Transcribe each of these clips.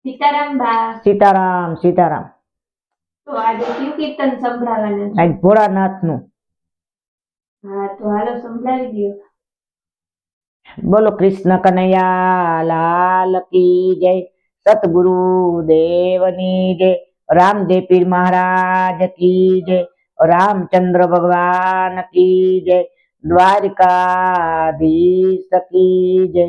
સીતારામ બા. સીતારામ સીતારામ. તો આજે કયું કીર્તન સંભળાવવાના છે? આજ ભોળાનાથ નું. હા તો હાલો સંભળાવી દો. બોલો કૃષ્ણ કનૈયા લાલ કી જય, સતગુરુ દેવની જય, રામદેવ પીર મહારાજ કી જય, રામચંદ્ર ભગવાન કી જય, દ્વારકાધીશ કી જય.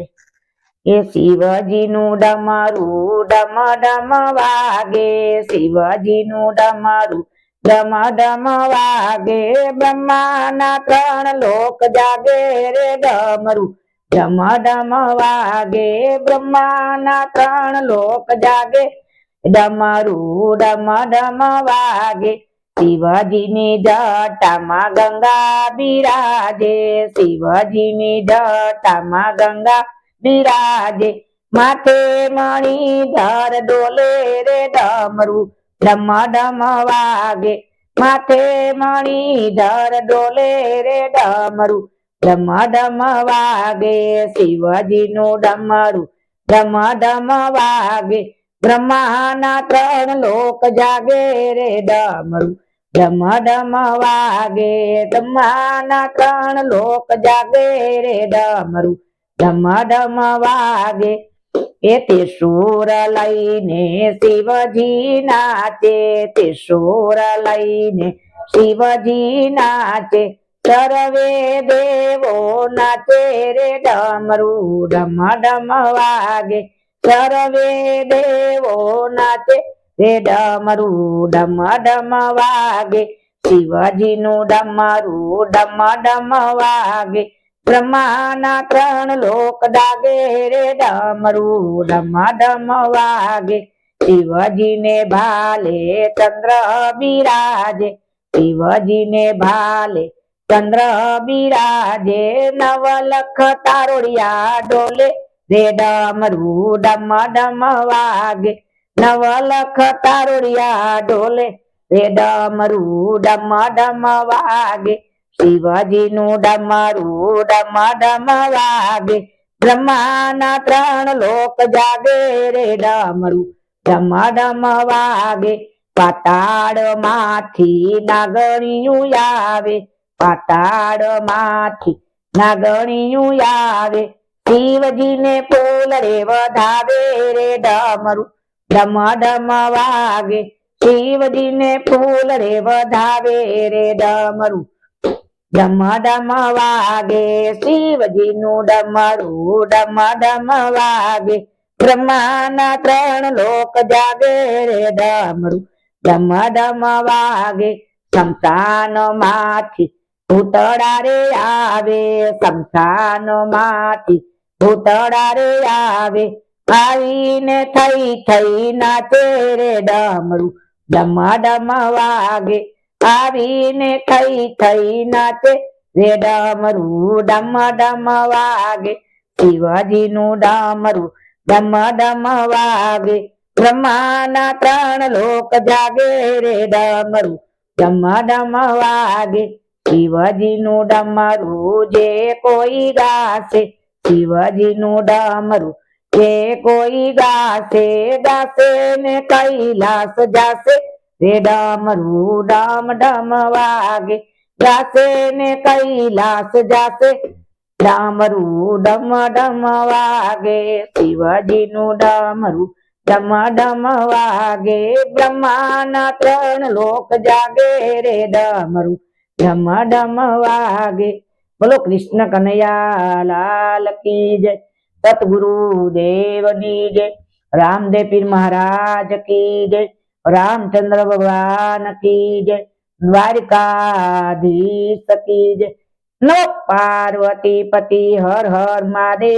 એ શિવજીનું ડમરું ડમ ડમ વાગે, શિવજીનું ડમરું ડમ ડમ વાગે, બ્રહ્માના 3 લોક જાગે રે ડમરું ડમ ડમ વાગે, બ્રહ્માના 3 લોક જાગે, ડમરું ડમ ડમ વાગે. શિવજીની જટામાં ગંગા બિરાજે, શિવજીની જટામાં ગંગા બિરાજે, માથે મણિધર ડોલે રે ડમરું ડમ ડમ વાગે, માથે મણિધર ડોલે રે ડમરું ડમ ડમ વાગે. શિવજીનું ડમરું ડમ ડમ વાગે, બ્રહ્માના 3 લોક જાગે રે ડમરું ડમ ડમ વાગે, બ્રહ્માના 3 લોક જાગે રે ડમરું ડમ ડમ વાગે. એ ત્રિશૂળ લઈને શિવજી નાચે, ત્રિશૂળ લઈને શિવજી નાચે, સર્વે દેવો નાચે રે ડમરું ડમ ડમ વાગે, સર્વે દેવો નાચે રે ડમરું ડમ ડમ વાગે. શિવજીનું ડમરું ડમ ડમ વાગે, બ્રહ્માના 3 લોક જાગે રે ડમરું ડમ ડમ વાગે. શિવજીને ભાલે ચંદ્ર બિરાજે, શિવજીને ભાલે ચંદ્ર બિરાજે, 9 લખ તારોડિયા ડોલે રે ડમરું ડમ ડમ વાગે, 9 લખ તારોડિયા ડોલે રે ડમરું ડમ ડમ વાગે. શિવજીનું ડમરું ડમ ડમ વાગે, બ્રહ્માના 3 લોક જાગે રે ડમરું ડમ ડમ વાગે. પાતાળમાંથી નાગણિયું આવે, પાતાળમાંથી નાગણિયું આવે, શિવજીને ફૂલ રે વધાવે રે ડમરું ડમ ડમ વાગે, શિવજીને ફૂલ રે વધાવે રે ડમરું ડમ ડમ વાગે. શિવજીનું ડમરું ડમ ડમ વાગે, બ્રહ્માના 3 લોક જાગે રે ડમરું ડમ ડમ વાગે. શમશાનમાંથી ભૂતળા રે આવે, શમશાનમાંથી ભૂતળા રે આવે, આવીને થઈ થઈ નાચે રે ડમરું ડમ ડમ વાગે, આવીને થઈ થઈ નાચે રે ડમરું ડમ ડમ વાગે. શિવજીનું ડમરું ડમ ડમ વાગે, બ્રહ્માના 3 લોક જાગે રે ડમરું ડમ ડમ વાગે. શિવજીનું ડમરું જે કોઈ ગાશે, શિવજીનું ડમરું જે કોઈ ગાશે, ગાશે ને કૈલાસ જાશે રે ડમરું ડમ ડમ વાગે, ગાશે ને કૈલાસ જાશે ડમરું ડમ ડમ વાગે. શિવજીનું ડમરું ડમ ડમ વાગે, બ્રહ્માના 3 લોક જાગે રે ડમરું ડમ ડમ વાગે. બોલો કૃષ્ણ કનૈયા લાલ કી જય, સતગુરુ દેવની જય, રામદેવ પીર મહારાજ કી જય, રામચંદ્ર ભગવાન કી જય, દ્વારકાધીશ કી જય. નમો પાર્વતી પતિ હર હર મહાદેવ.